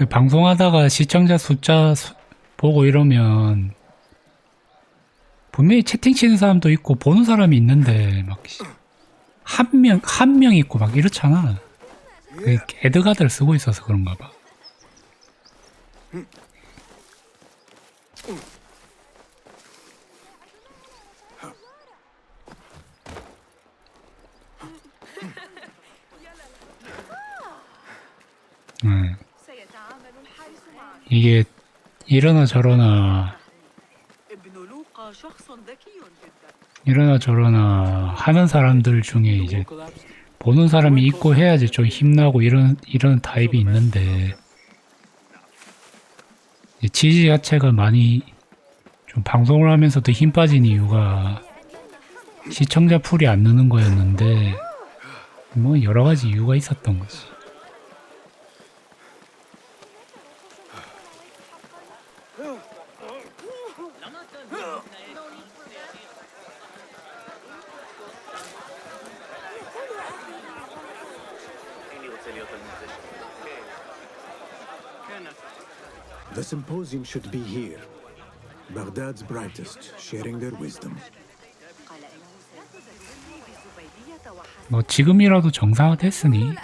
방송하다가 시청자 숫자 보고 이러면 분명히 채팅 치는 사람도 있고 보는 사람이 있는데 막 한 명 있고 막 이렇잖아. 애드가드를 쓰고 있어서 그런가 봐. 이게 이러나 저러나 하는 사람들 중에 이제 보는 사람이 있고 해야지 좀 힘나고 이런 타입이 있는데 지지 자체가 많이 좀 방송을 하면서도 힘 빠진 이유가 시청자 풀이 안 느는 거였는데 뭐 여러 가지 이유가 있었던 거지. The symposium should be here. Baghdad's brightest, sharing their wisdom. 뭐 지금이라도 정상화됐으니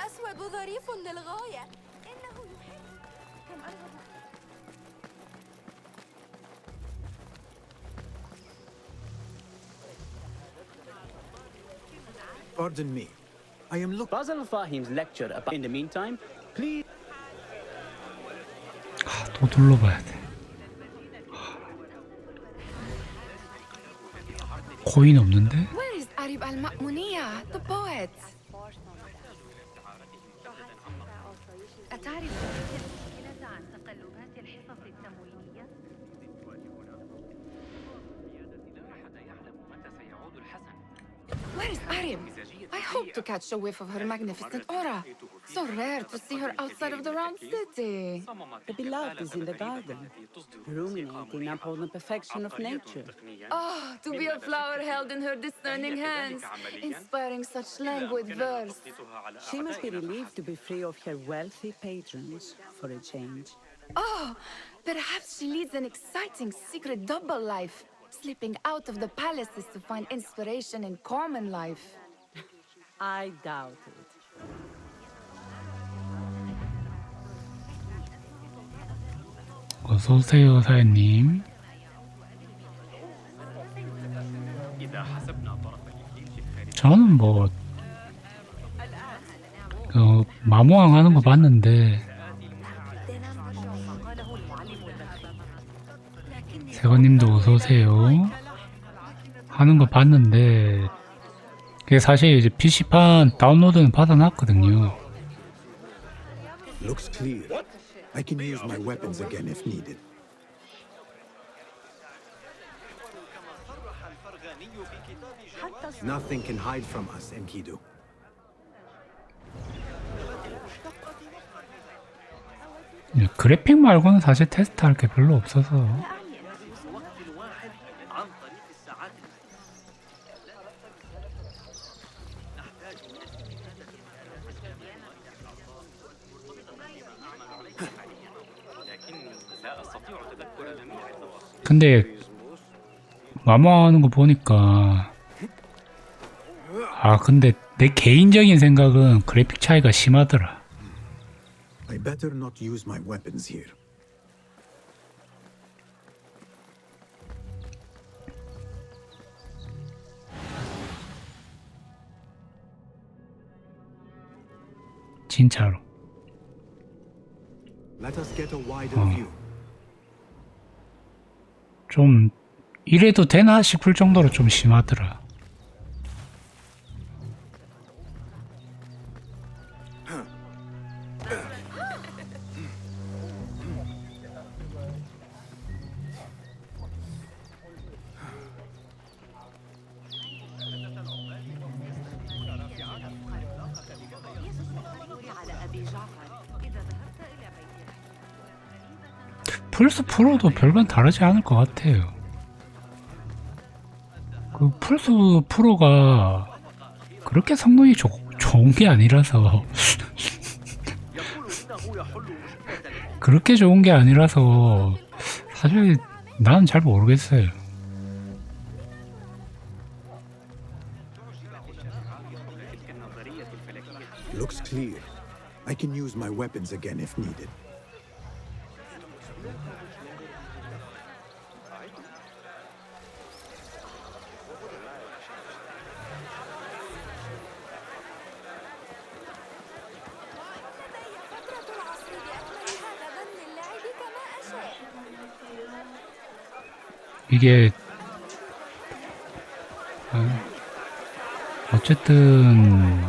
Pardon me. I am looking. Basil Fahim's lecture about. In the meantime, please. 또 둘러봐야 돼. 코인 없는데? Where is Arib al-Ma'muniyah, the poet? أتعرف المشكلة عن تقلبات الحصص التموينية؟ Where is Arib? I hope to catch a whiff of her magnificent aura. So rare to see her outside of the round city. The beloved is in the garden, ruminating upon the perfection of nature. Oh, to be a flower held in her discerning hands, inspiring such languid verse. She must be relieved to be free of her wealthy patrons for a change. Oh, perhaps she leads an exciting secret double life, slipping out of the palaces to find inspiration in common life. I doubt it. 어서오세요 사연님. 저는 뭐 마모왕 하는 거 봤는데 세건님도 어서오세요. 하는 거 봤는데 그게 사실 이제 PC판 다운로드는 받아놨거든요. Looks clear. I can use my weapons again if needed. Nothing can hide from us, Enkidu. 그래픽 말고는 사실 테스트할 게 별로 없어서. 근데 마모하는 거 보니까 근데 내 개인적인 생각은 그래픽 차이가 심하더라. I better not use my weapons here. 진짜로. Let us get a wider view. 좀 이래도 되나 싶을 정도로 좀 심하더라. 플스 프로도 별반 다르지 않을 것 같아요. 그 플스 프로가 그렇게 성능이 좋은 게 아니라서 그렇게 좋은 게 아니라서 사실 나는 잘 모르겠어요. Looks clear. I can use my weapons again if needed. فترة العصر بأكملها غدا للعب كما أشاء. 이게 어쨌든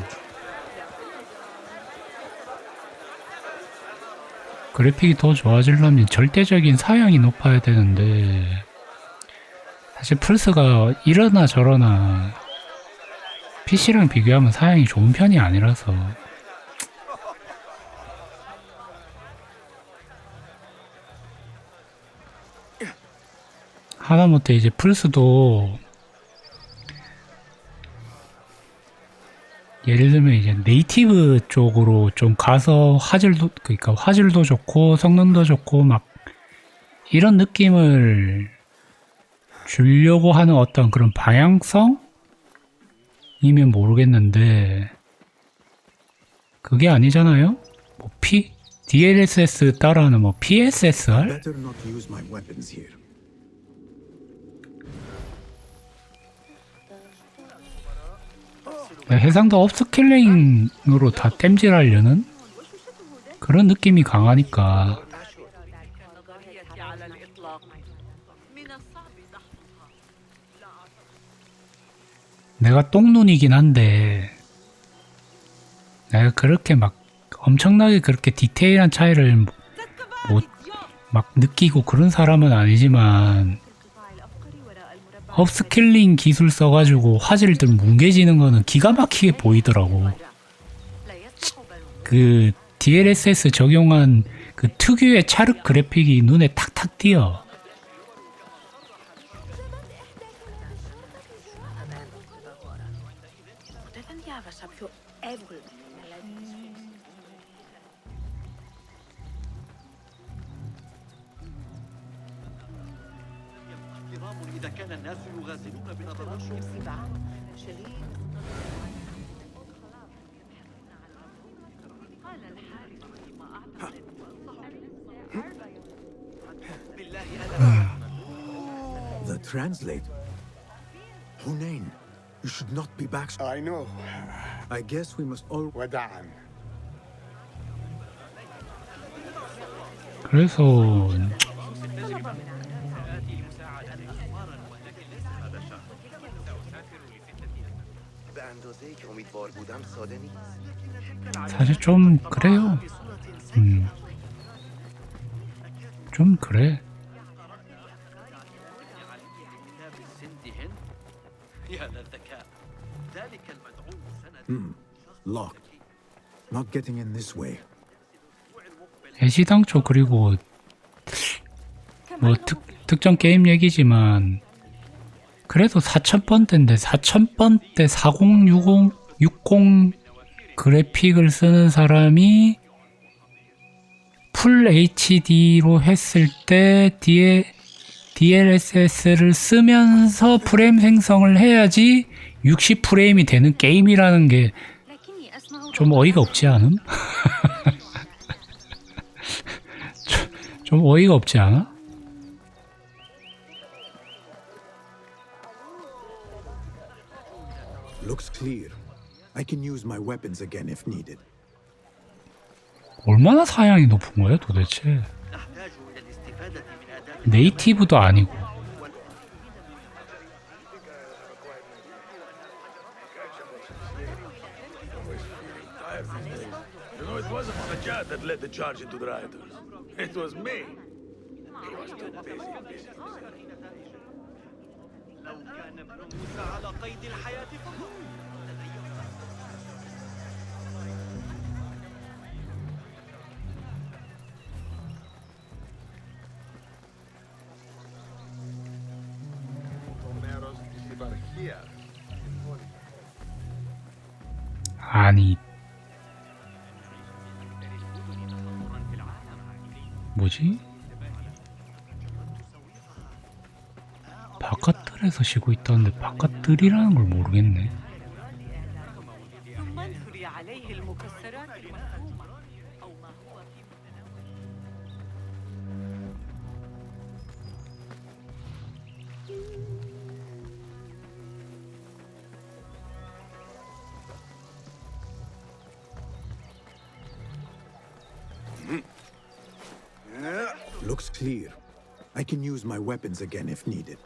그래픽이 더 좋아지려면 절대적인 사양이 높아야 되는데 사실 플스가 이러나 저러나 PC랑 비교하면 사양이 좋은 편이 아니라서 하다못해 이제 플스도 예를 들면 이제 네이티브 쪽으로 좀 가서 화질도 그러니까 화질도 좋고 성능도 좋고 막 이런 느낌을 주려고 하는 어떤 그런 방향성이면 모르겠는데 그게 아니잖아요. 뭐 DLSS 따라하는 뭐 PSSR? Better not use my weapons here. 해상도 업스킬링으로 다 땜질하려는 그런 느낌이 강하니까 내가 똥눈이긴 한데 내가 그렇게 막 엄청나게 그렇게 디테일한 차이를 막 느끼고 그런 사람은 아니지만 업스킬링 기술 써가지고 화질들 뭉개지는 거는 기가 막히게 보이더라고. 그 DLSS 적용한 그 특유의 찰흙 그래픽이 눈에 탁탁 띄어. إذا كان الناس يغازلون بنظرات The translate. Hunain, you should not be back. I know. I guess we must all. وداعا. 그래서 사실 좀 그래요. 좀 그래. Locked. Not getting in this way. 애시당초 그리고 뭐 특정 게임 얘기지만 그래도 4000번대인데 4000번대 4060 그래픽을 쓰는 사람이 풀 HD로 했을 때 DLSS를 쓰면서 프레임 생성을 해야지 60프레임이 되는 게임이라는 게 좀 어이가 없지 않음? 좀 어이가 없지 않아? Looks clear. I can use my weapons again if needed. 얼마나 사양이 높은 거야 도대체? 네이티브도 아니고. You know, it wasn't Najat that led the charge into the rioters. It was me. He was too busy. لو كان ابن موسى على قيد الحياة فقط 아니 뭐지? 바깥들에서 쉬고 있다는데 바깥들이라는 걸 모르겠네. ثم انثري عليه المكسرات المفهومة أو ما هو في Looks clear. I can use my weapons again if needed.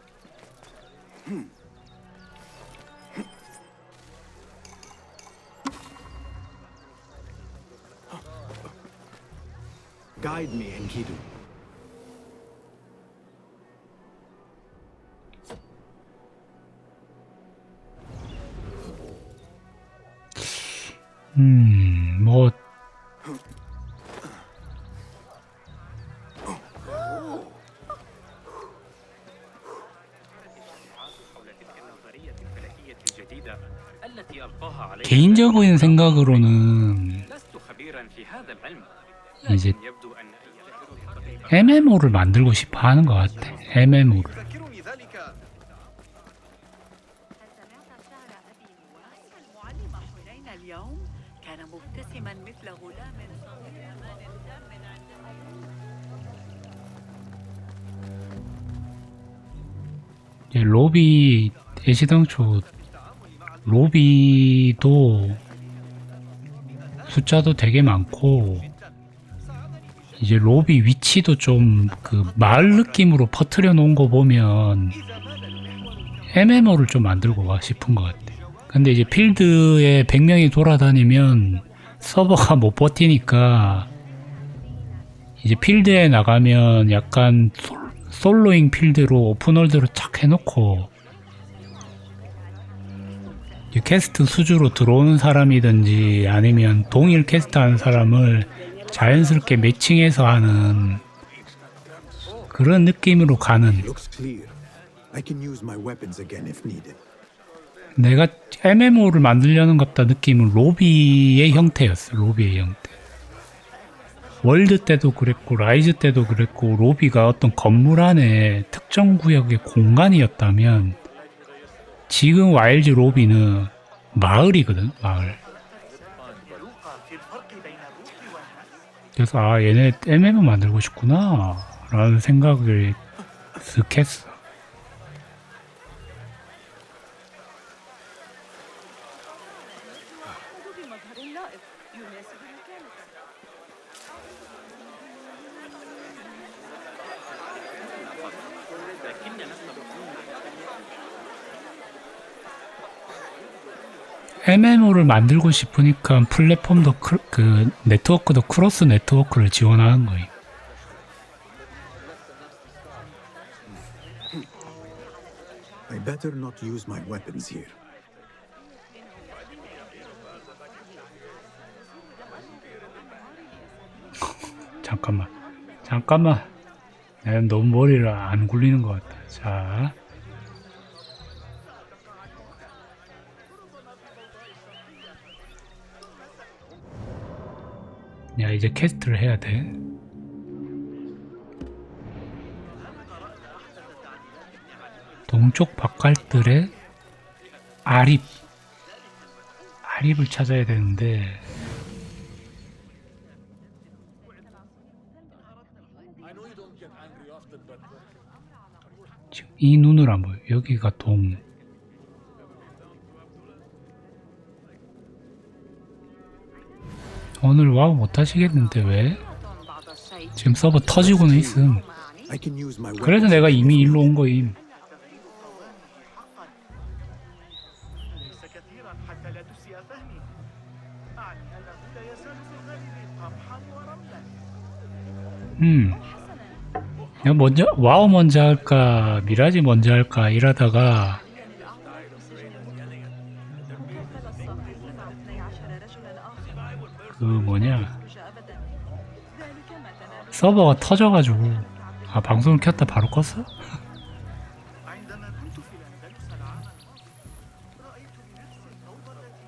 Guide me, Enkidu. 뭐 الجديدة التي ألقاها علي. 개인적인 생각으로는 لست خبيرا في هذا العلم. 이제 لكن يبدو أن أي MMO를 만들고 싶어 하는 것 같아. MMO를. يذكرني ذلك. هل سمعت شعر أبي نواس المعلم حنين اليوم؟ كان مبتسما مثل غلام صغير أمان تام 로비 애시당초 로비도 숫자도 되게 많고 이제 로비 위치도 좀 그 마을 느낌으로 퍼뜨려 놓은 거 보면 MMO를 좀 만들고 가 싶은 것 같아. 근데 이제 필드에 100명이 돌아다니면 서버가 못 버티니까 이제 필드에 나가면 약간 솔로잉 필드로 오픈월드로 착 해놓고 캐스트 수주로 들어오는 사람이든지 아니면 동일 캐스트 하는 사람을 자연스럽게 매칭해서 하는 그런 느낌으로 가는. Looks clear. I can use my weapons again if needed. 내가 MMO를 만들려는 것 같다 느낌은 로비의 형태였어. 로비의 형태. 월드 때도 그랬고 라이즈 때도 그랬고 로비가 어떤 건물 안에 특정 구역의 공간이었다면 지금 와일드 로비는 마을이거든. 마을. 그래서 아 얘네 MMO 만들고 싶구나 라는 생각을 쓱 했어. بمظهر لائق يناسب مكانك. MMO를 만들고 싶으니까 플랫폼도 그 네트워크도 크로스 네트워크를 지원하는 거예요. I better not use my weapons here. 잠깐만. 내가 너무 머리를 안 굴리는 것 같아. 자. 야, 이제 캐스트를 해야 돼. 동쪽 바깥들의 아립을 찾아야 되는데 지금 이 눈을 안 보여. 여기가 동. 오늘 와우 못 하시겠는데 왜? 지금 서버 터지고는 있음. I can use my 그래서 weapons 내가 again 이미 if 일로 needed. 온 거임. ليس كثيرا حتى لا تسيء فهمي. أعني أنه لا يزال في الغالب قمحا ورملا. 내가 와우 먼저 할까 미라지 먼저 할까 이러다가 그 뭐냐 서버가 터져가지고 아 방송을 켰다 바로 껐어? عندما كنت في الأندلس العام الماضي رأيت بنفسي الفوضى التي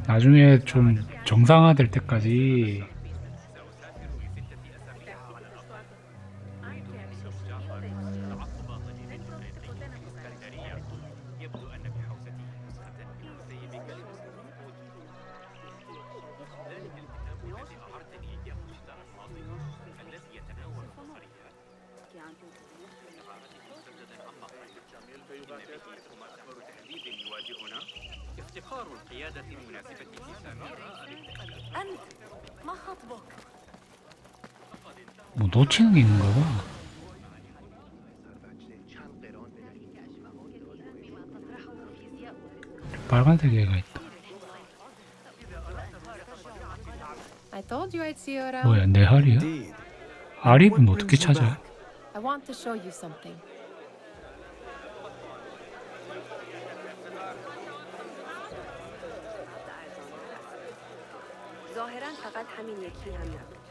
لا 나중에 좀 정상화될 때까지 أنت ما خطبك؟ 뭐 놓치는 게 있는가 봐. 빨간색 애가 있다. I told you I'd see you around. 뭐야, 내 할이야? Indeed. 아립은 What 어떻게 brings you 찾아? back? I want to show you something. ظاهرا فقط همین یکی هم نبود.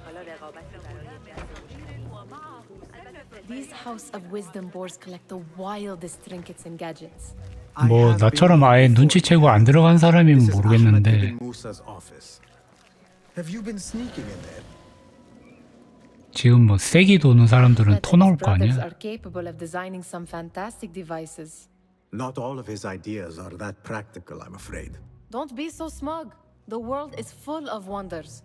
حالا رقابتی برای These House of Wisdom boars collect the wildest trinkets and gadgets. I 뭐 have 나처럼 been 아예 here before. 눈치채고 안 들어간 사람이면 This is Ahmed 모르겠는데 ibn Musa's office. Have you been sneaking in there? 지금 뭐 세기 도는 사람들은 That 토 his 나올 거 brothers 아니야? are capable of designing some fantastic devices. Not all of his ideas are that practical, I'm afraid. Don't be so smug. The world is full of wonders.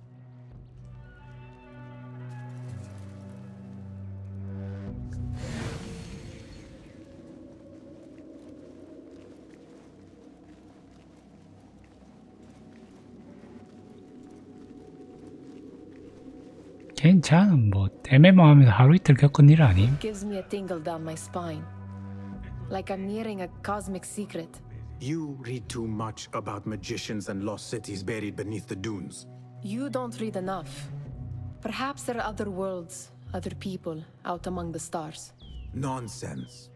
괜찮아. 뭐 MMO하면서 하루 이틀 겪은 일 아님? Gives me a tingle down my spine. Like I'm nearing a cosmic secret. You read too much about magicians and lost cities buried beneath the dunes. You don't read enough. Perhaps there are other worlds, other people out among the stars. Nonsense.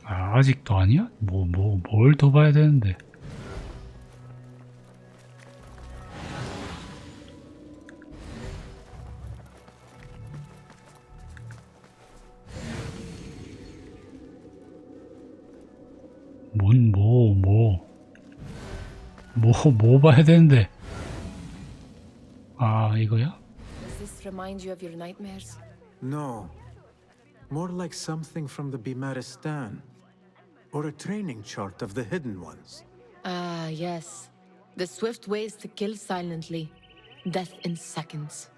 아, 아직도 아니야? 뭘 더 봐야 되는데? 뭐 봐야 되는데? 아, 이거야? Does this remind you of your nightmares? No. More like something from the Bimaristan. Or a training chart of the hidden ones. Ah, yes. The swift ways to kill silently. Death in seconds.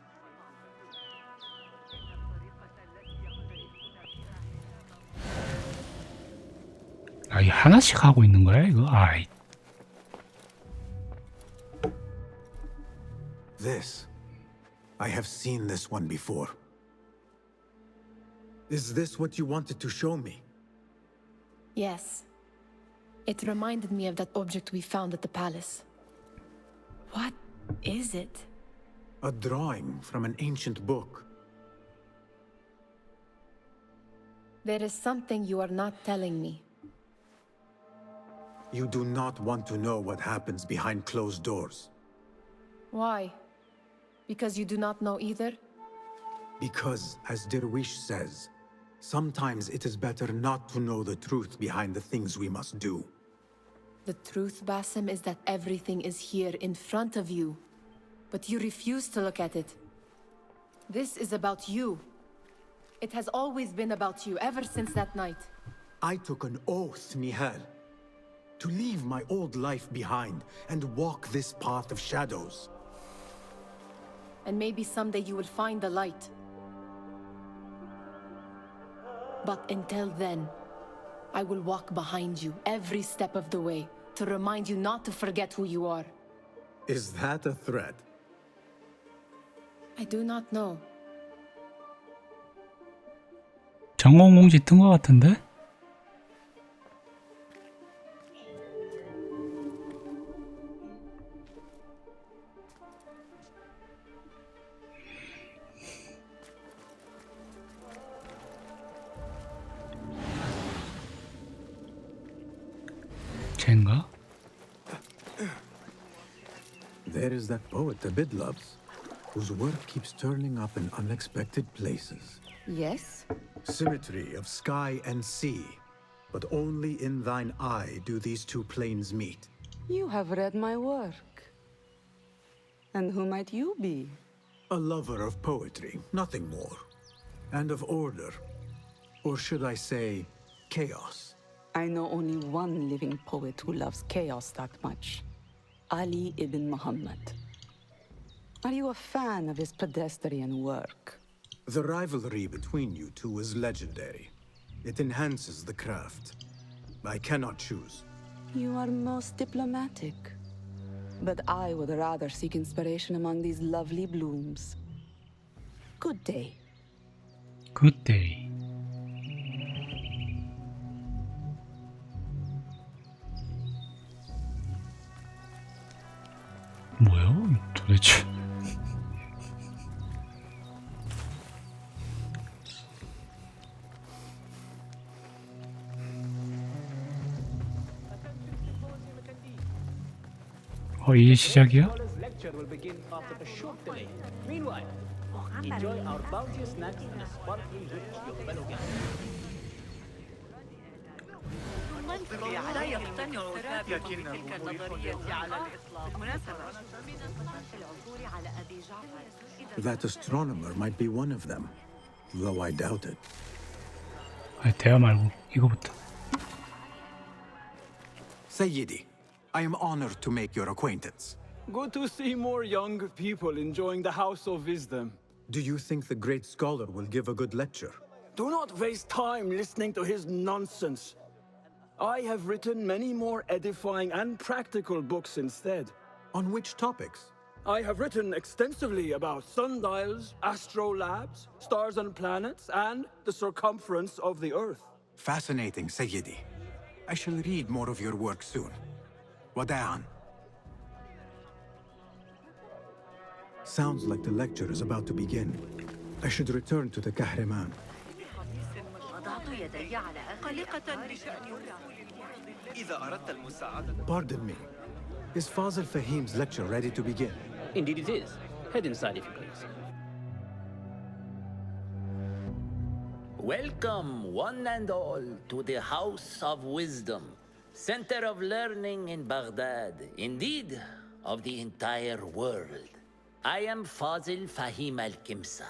아, 이 하나씩 하고 있는 거야, 이거? 아이. This. I have seen this one before. Is this what you wanted to show me? Yes. It reminded me of that object we found at the palace. What is it? A drawing from an ancient book. There is something you are not telling me. You do not want to know what happens behind closed doors. Why? Because you do not know either? Because, as Derwish says, sometimes it is better not to know the truth behind the things we must do. The truth, Basim, is that everything is here in front of you. But you refuse to look at it. This is about you. It has always been about you, ever since that night. I took an oath, Nihal, to leave my old life behind and walk this path of shadows. And maybe someday you will find the light. But until then, I will walk behind you every step of the way to remind you not to forget who you are. Is that a threat? I do not know. 전공공지 뜬 것 같은데? 쟤인가? There is that poet Abid loves, whose work keeps turning up in unexpected places. Yes? Symmetry of sky and sea, but only in thine eye do these two planes meet. You have read my work. And who might you be? A lover of poetry, nothing more. And of order. Or should I say, chaos. I know only one living poet who loves chaos that much. Ali ibn Muhammad. Are you a fan of his pedestrian work? The rivalry between you two is legendary. It enhances the craft. I cannot choose. You are most diplomatic. But I would rather seek inspiration among these lovely blooms. Good day. Good day. 뭐야? 도대체. 이게 시작이야? Scholars' lecture will begin after a short delay. Meanwhile, enjoy our bounteous snacks and a sparkling drink to your fellow guests. لا يقتنع السابق بتلك النظرية على الإطلاق. مناسبة. من الصلاة العثور على أبي جعفر. That astronomer might be one of them, though I doubt it. 아니, 대화 말고 이거부터. Sayyidi, I am honored to make your acquaintance. Good to see more young people enjoying the House of Wisdom. Do you think the great scholar will give a good lecture? Do not waste time listening to his nonsense. I have written many more edifying and practical books instead. On which topics? I have written extensively about sundials, astrolabes, stars and planets, and the circumference of the Earth. Fascinating, Sayyidi. I shall read more of your work soon. Wada'an. Sounds like the lecture is about to begin. I should return to the Kahraman. وضعت يدي على قلقة بشأن إذا أردت المساعدة. Pardon me. Is Fazil Fahim's lecture ready to begin? Indeed it is. Head inside if you please. Welcome, one and all, to the House of Wisdom, center of learning in Baghdad, indeed, of the entire world. I am Fazil Fahim al-Kimsa,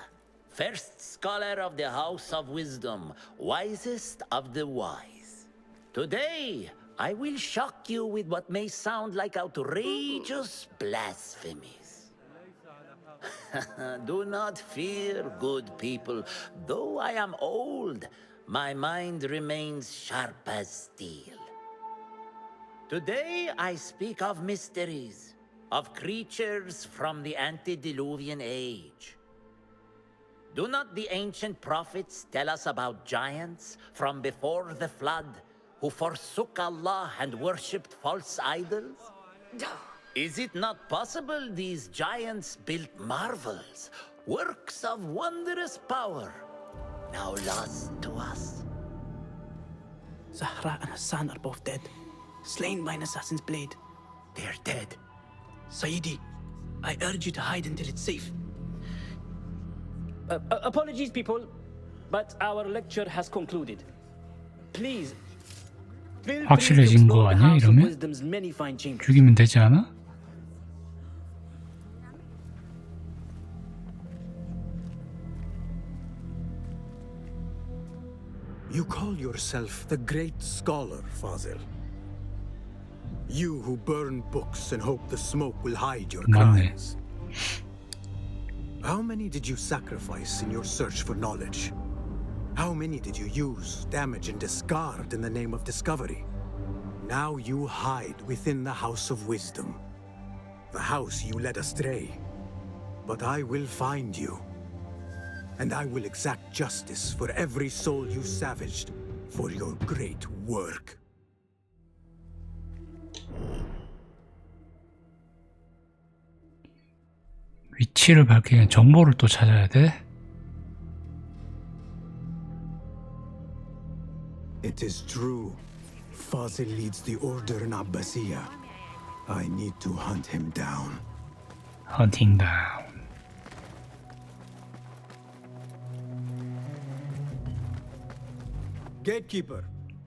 first scholar of the House of Wisdom, wisest of the wise. Today, I will shock you with what may sound like outrageous blasphemies. Do not fear, good people. Though I am old, my mind remains sharp as steel. Today I speak of mysteries, of creatures from the antediluvian age. Do not the ancient prophets tell us about giants from before the flood who forsook Allah and worshipped false idols? Is it not possible these giants built marvels, works of wondrous power, now lost to us? Zahra and Hassan are both dead, slain by an assassin's blade. They're dead. Sayyidi, I urge you to hide until it's safe. Apologies, people, but our lecture has concluded. Please, feel free to 확실해진 거 explore the 아니야, House of 이러면? Wisdom's many fine chambers. 죽이면 되지 않아? You call yourself the great scholar, Fazil. You who burn books and hope the smoke will hide your 맞네. crimes. How many did you sacrifice in your search for knowledge? How many did you use, damage, and discard in the name of discovery? Now you hide within the House of Wisdom. The house you led astray. But I will find you. And I will exact justice for every soul you savaged for your great work. 위치를 밝히기 위한 정보를 또 찾아야 돼? It is true. Fazil leads the order in Abbasiyah. I need to hunt him down. Hunting down. Gatekeeper,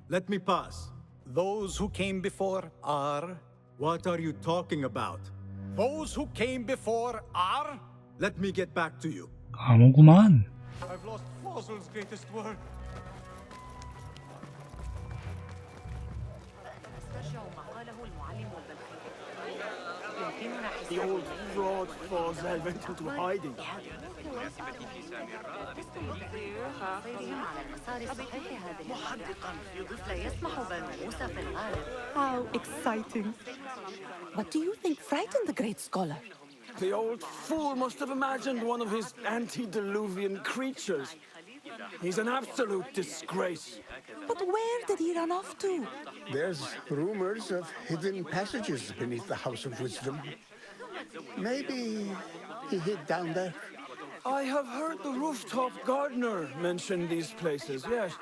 let me pass. Those who came before are. What are you talking about? Those who came before are. Let me get back to you. 암호구만. I've lost Fazil's greatest work. استرجع ما قاله المعلم والبلخي. يمكننا The old fraud Fazel went into hiding. How exciting. What do you think frightened the great scholar? The old fool must have imagined one of his antediluvian creatures. He's an absolute disgrace. But where did he run off to? There's rumors of hidden passages beneath the House of Wisdom. Maybe he hid down there. I have heard the rooftop gardener mention these places, yes.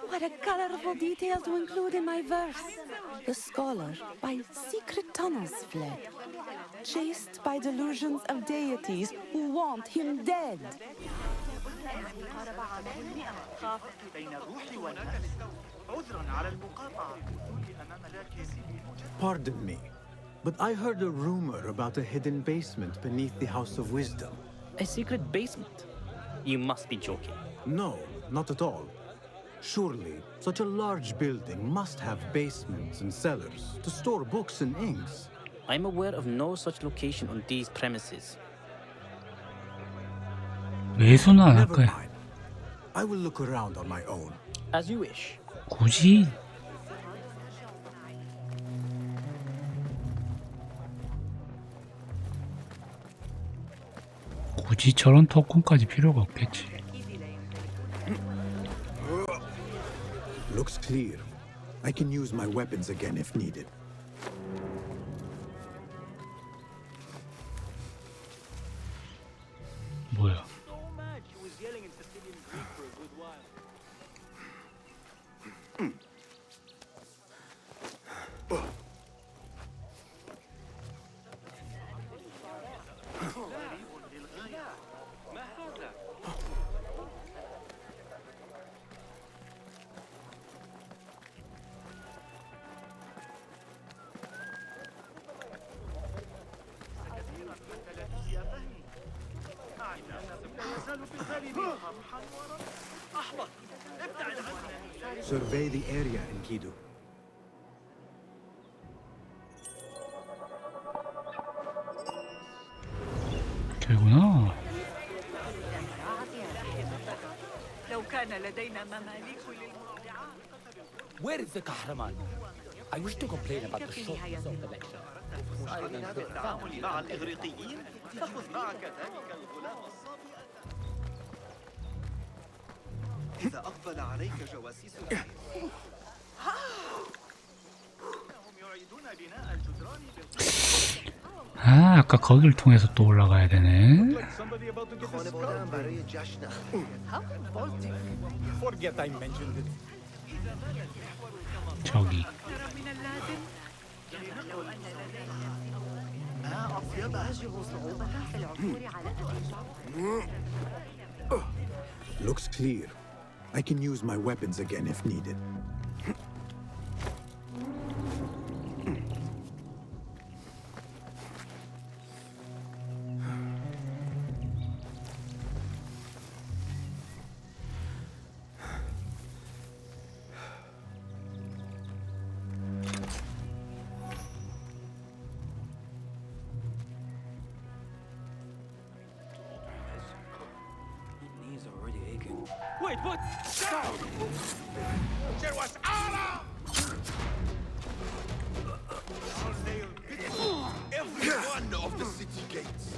What a colorful detail to include in my verse. The scholar by secret tunnels fled, chased by delusions of deities who want him dead. Pardon me, but I heard a rumor about a hidden basement beneath the House of Wisdom. A secret basement? You must be joking. No, not at all. Surely, such a large building must have basements and cellars to store books and inks. I'm aware of no such location on these premises. 외수는 안 할 Never 거야. mind. I will look around on my own. As you wish. 굳이 저런 토큰까지 필요가 없겠지. Looks clear. I can use my weapons again if needed. 뭐야? Survey the area, Enkidu. 되구나. لو كان لدينا مماليك للمرضعات. Where is the Kahraman? I wish to complain about the shortness of the lecture. التعامل مع الإغريقيين تأخذ معك ذلك الغلام الصبي. إذا أقبل عليك جواسيس إنهم يعيدون بناء الجدران 아, 아까 거길 통해서 또 올라가야 되네. Forget I mentioned it. 저기. Looks clear. I can use my weapons again if needed. Wait, what? There was Allah! Every one of the city gates.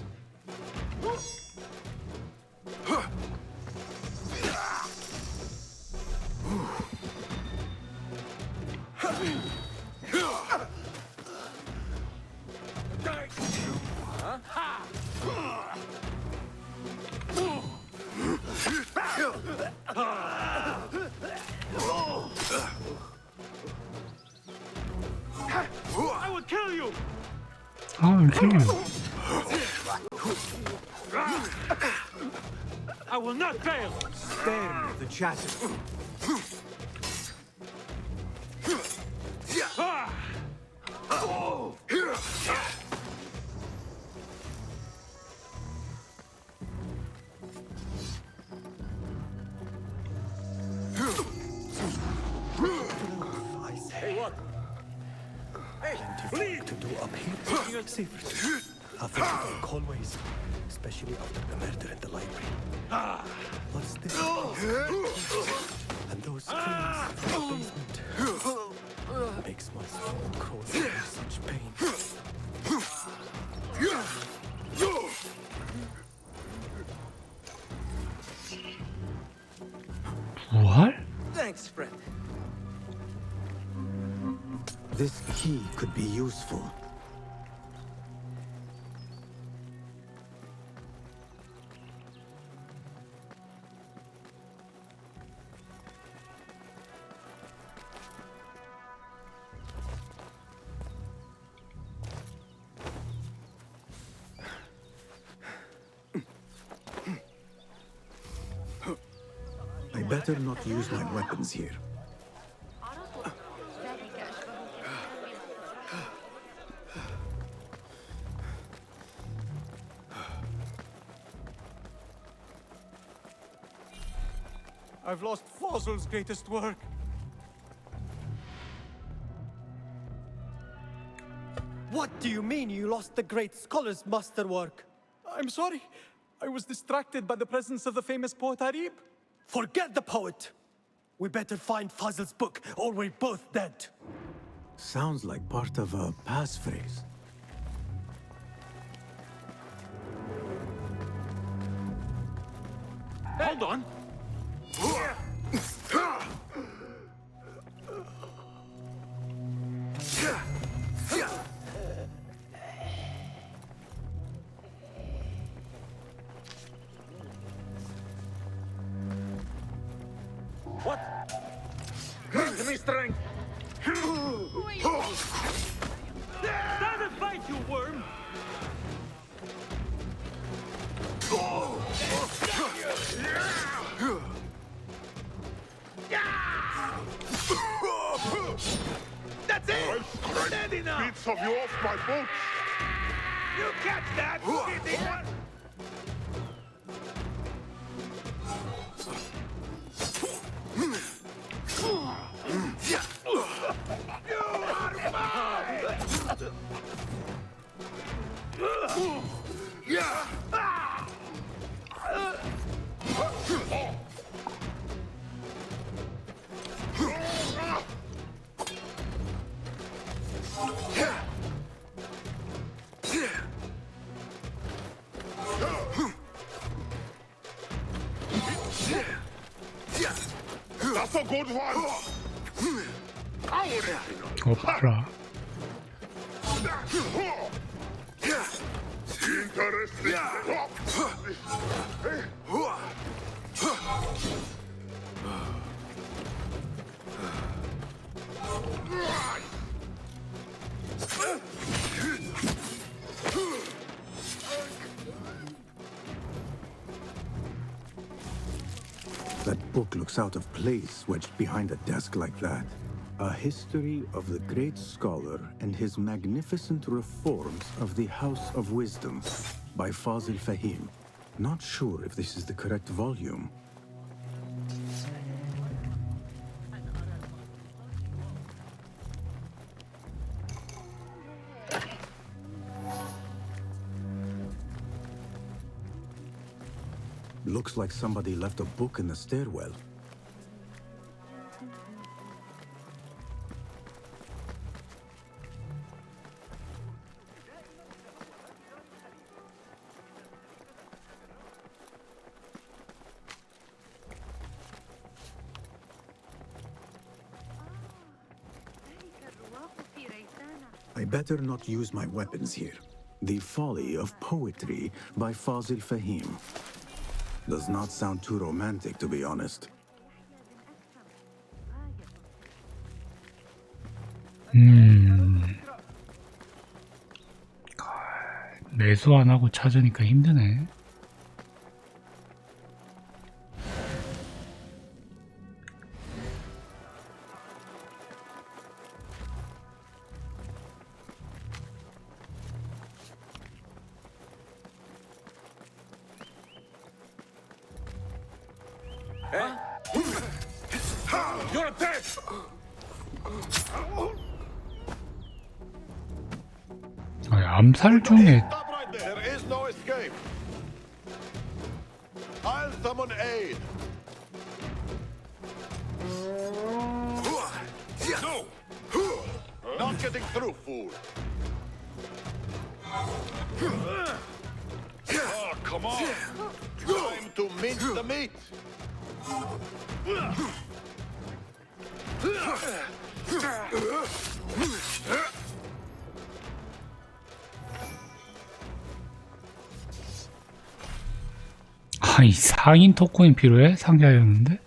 I will kill you! 아, 이렇게. I will not fail! Spare me the chatter. Hey, what? Hey, leave! To do up here. Safer. Nothing but dark hallways, especially after the murder in the library. What's this place? And those screams from the basement makes my stomach crawl in such pain. 부활? Thanks, friend. This key could be useful. I better not use my weapons here. I've lost Fossil's greatest work. What do you mean you lost the great scholar's masterwork? I'm sorry. I was distracted by the presence of the famous poet Harib. Forget the poet! We better find Fazl's book, or we're both dead. Sounds like part of a passphrase. Hold on. What? Give me strength. Stand and fight, you worm! That's it! Steady now! Bits of you off my boots! You catch that, kitty one! You are mine! That's a good one! 봐라. Interesting. That book looks out of place wedged behind a desk like that. A history of the great scholar and his magnificent reforms of the House of Wisdom by Fazil Fahim. Not sure if this is the correct volume. Looks like somebody left a book in the stairwell. I better not use my weapons here. The Folly of Poetry by Fazil Fahim. Does not sound too romantic, to be honest. 매수 안 하고 찾으니까 힘드네. You're dead! 아니, 암살 중에 summon aid! No! Not getting through, fool! Oh, come on! Time to mince the meat! 아, 이 상인 토큰이 필요해? 상자였는데?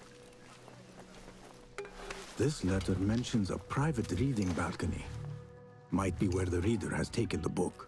This letter mentions a private reading balcony. Might be where the reader has taken the book.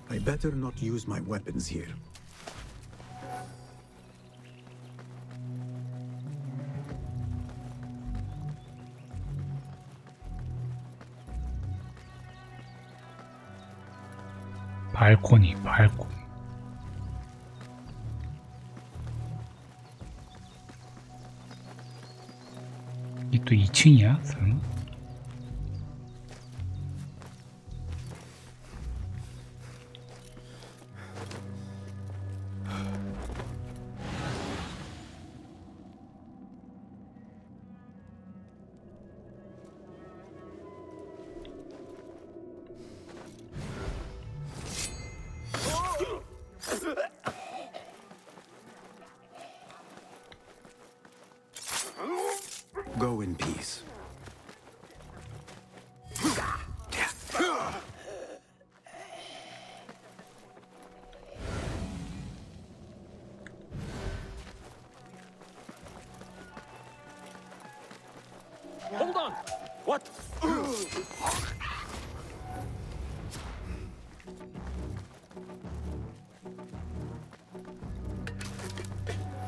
I better not use my weapons here. 발코니. 이 또 2층이야? 설마? Go in peace. Hold on! What?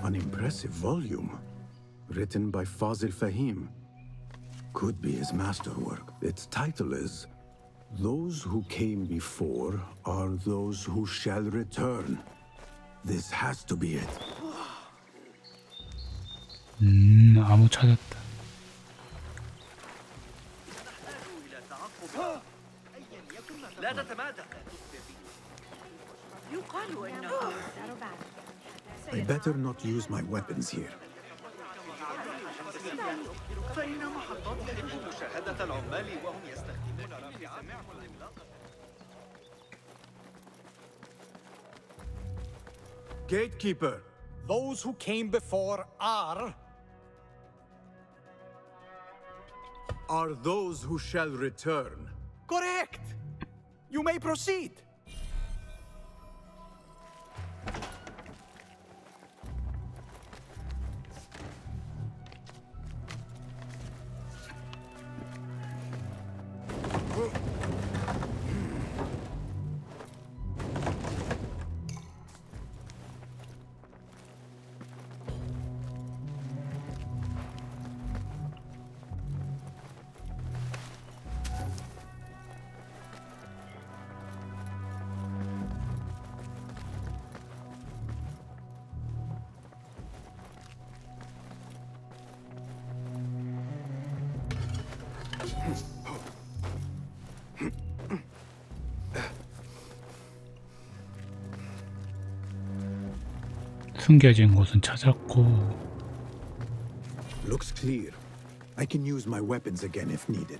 An impressive volume. Written by Fazil Fahim. Could be his masterwork. Its title is Those Who Came Before Are Those Who Shall Return. This has to be it. 암호 찾았다. لا تتمادى. يقال انه I better not use my weapons here. فإن محطات يجب مشاهدة العمال وهم يستخدمون رافعات. Gatekeeper, those who came before are those who shall return. correct. You may proceed. 숨겨진 곳은 찾았고. Looks clear. I can use my weapons again if needed.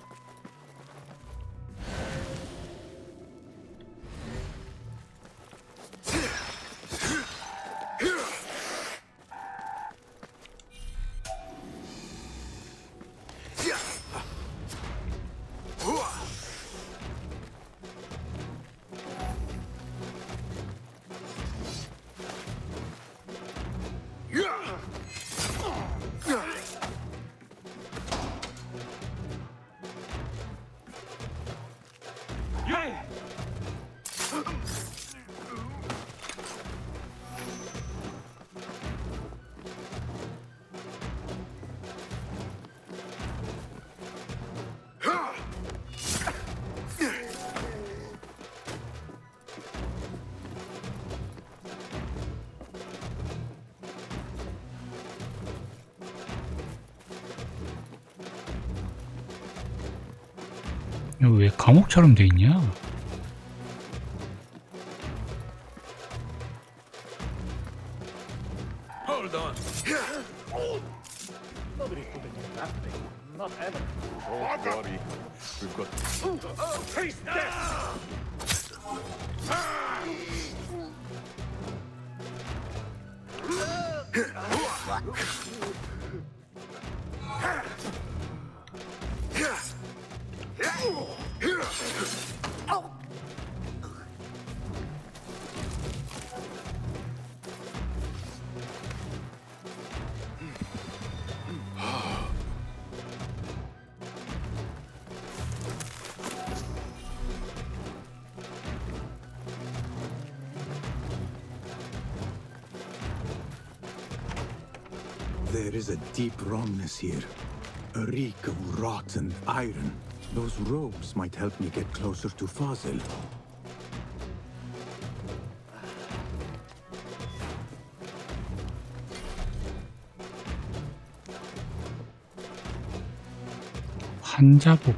이거 왜 감옥처럼 돼 있냐? Hold on. Nobody could have done that thing. Not ever. Don't worry. We've got... Taste this! There is a deep wrongness here. A reek of rotten iron. Those robes might help me get closer to Fazil. 환자복.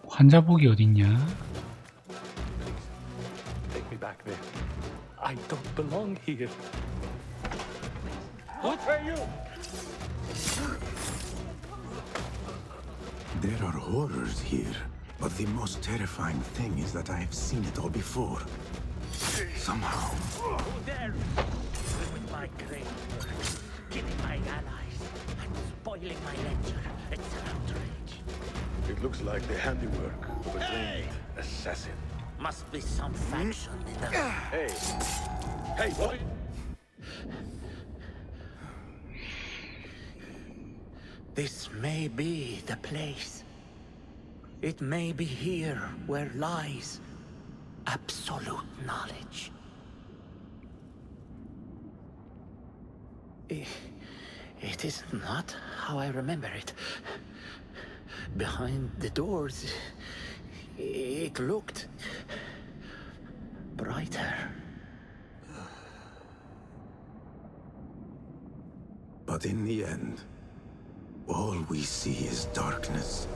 환자복이 어딨냐? Take me back there. I don't belong here. What are you? There are horrors here, but the most terrifying thing is that I have seen it all before. Somehow. Who dares ruin my great work, killing my allies, and spoiling my lecture? It's an outrage. It looks like the handiwork of a trained assassin. Must be some faction in the... Hey! Hey, what? This may be the place. It may be here where lies absolute knowledge. It is not how I remember it. Behind the doors, it looked brighter. But in the end, all we see is darkness.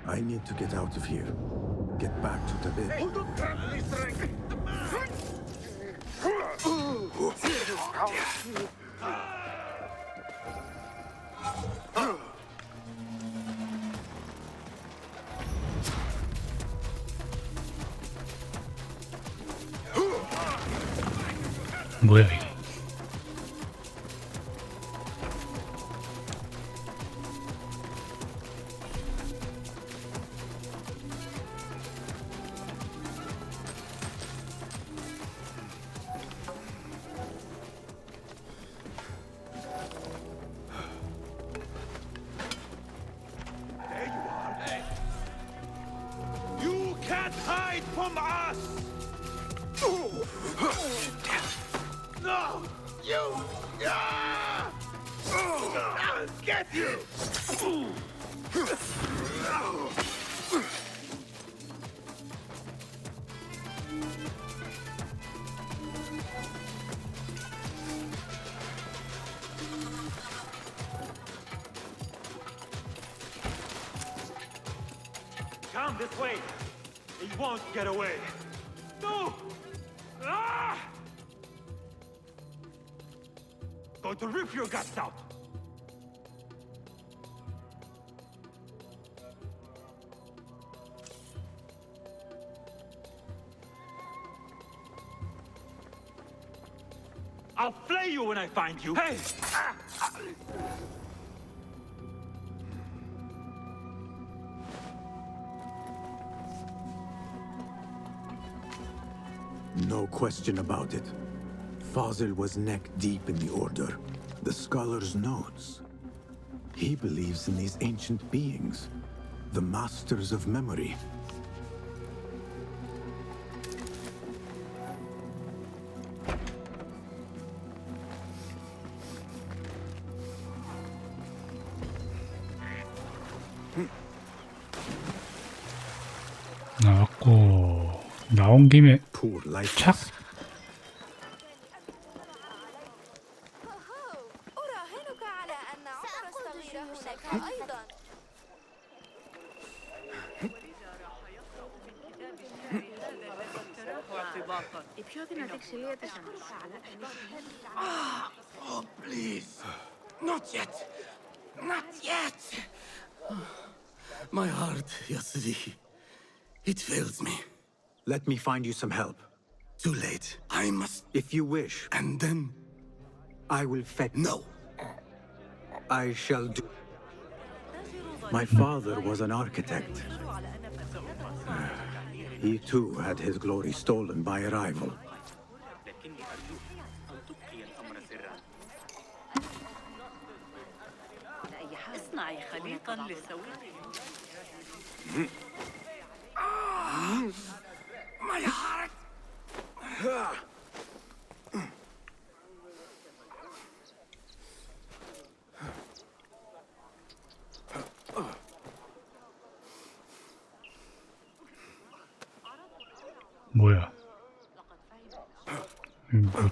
I need to get out of here. Get back to the bed. 뭐야 이거? You can't hide from us! No! You! I'll get you! Come this way! He won't get away! No! Ah! Going to rip your guts out! I'll flay you when I find you. Hey! No question about it. Fazil was neck deep in the Order. The scholar's notes. He believes in these ancient beings, the masters of memory. 나왔고 나온 김에 Poor life. 착. أراهنك على أن عمر الصغير هناك أيضا. Oh, please. Not yet. Not yet. My heart, Yasri. It fails me. Let me find you some help. Too late. I must. If you wish. And then? I will fetch. No. I shall do. My father was an architect. He too had his glory stolen by a rival. اصنعي خليطا للسويق. My heart. 뭐야? 뭐,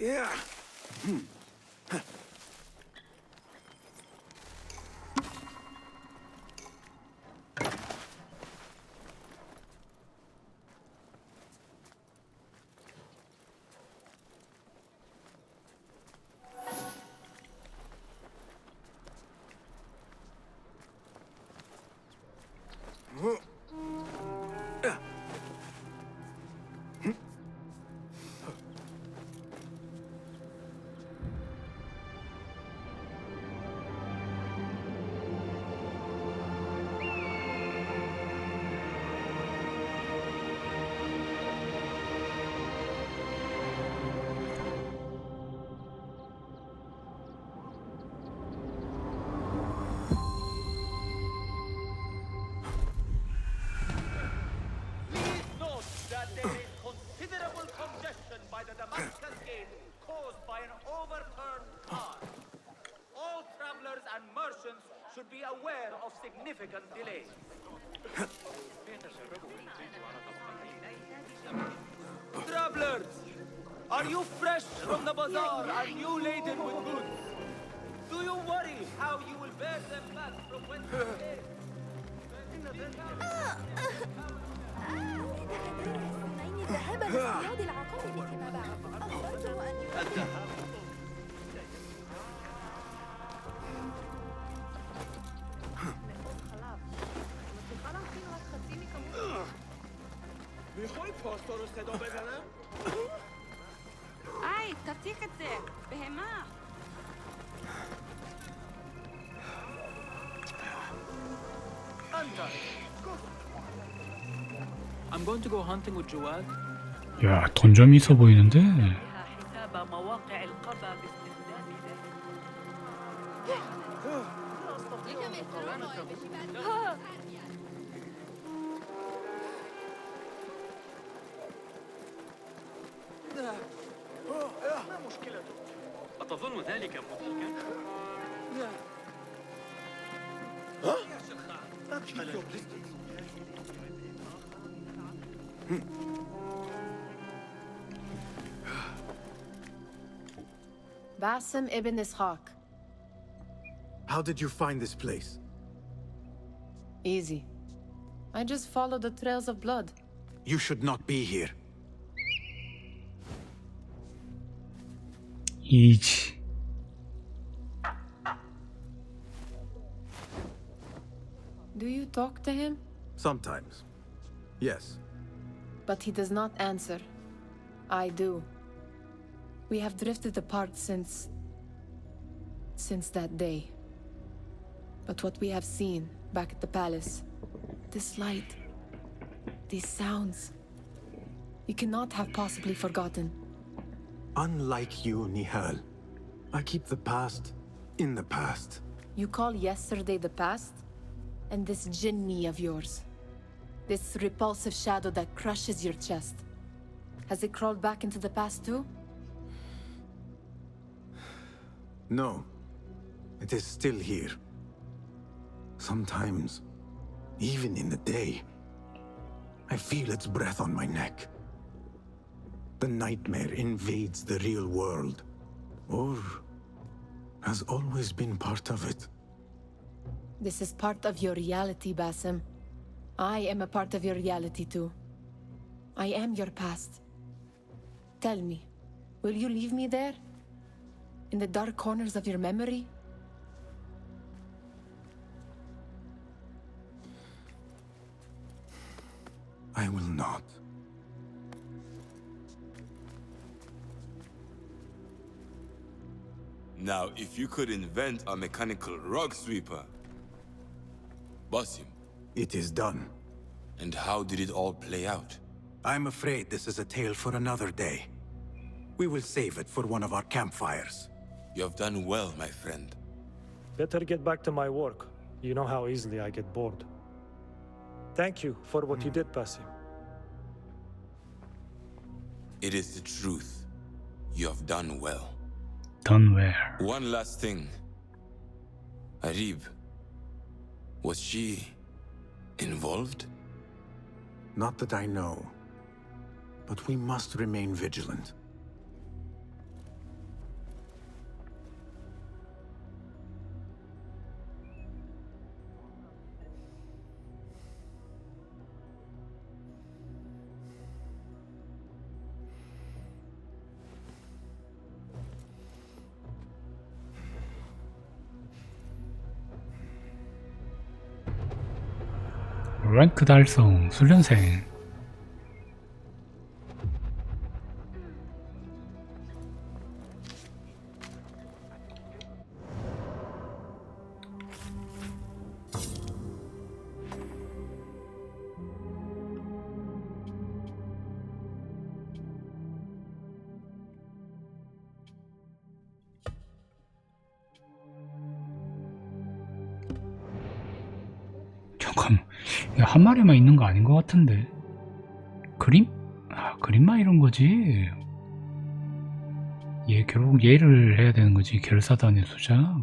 Yeah. should be aware of significant delay. Travelers, are you fresh from the bazaar and new laden with goods? Do you worry how you will bear them back from whence you came? ذهب لاصطياد العقارب فيما بعد. أفضل أن میخوای پاستا رو صدا بزنم؟ ای تطیقت بهما I'm going to go hunting with Jawad. 야, 돈 좀 있어 보이는데? حساب مواقع القبا باستخدامنا. ما مشكلته؟ أتظن ذلك مضحكا؟ Basim ibn Ishaq. How did you find this place? Easy. I just follow the trails of blood. You should not be here. 이지. Do you talk to him? Sometimes. Yes. But he does not answer. I do. We have drifted apart since that day. But what we have seen back at the palace, this light, these sounds, you cannot have possibly forgotten. Unlike you, Nihal, I keep the past in the past. You call yesterday the past? And this jinni of yours, this repulsive shadow that crushes your chest, has it crawled back into the past too? No. It is still here. Sometimes, even in the day, I feel its breath on my neck. The nightmare invades the real world, or has always been part of it. This is part of your reality, Basim. I am a part of your reality too. I am your past. Tell me, will you leave me there? In the dark corners of your memory? I will not. Now, if you could invent a mechanical rug sweeper, Basim. It is done. And how did it all play out? I'm afraid this is a tale for another day. We will save it for one of our campfires. You have done well, my friend. Better get back to my work. You know how easily I get bored. Thank you for what you did, Basim. It is the truth. You have done well. Done where? One last thing. Arib, was she involved? Not that I know. But we must remain vigilant. 랭크 달성, 수련생. 잠깐만, 이게 한 마리만 있는 거 아닌 것 같은데. 그림? 아, 그림만 이런 거지. 얘 결국 얘를 해야 되는 거지. 결사단의 수장.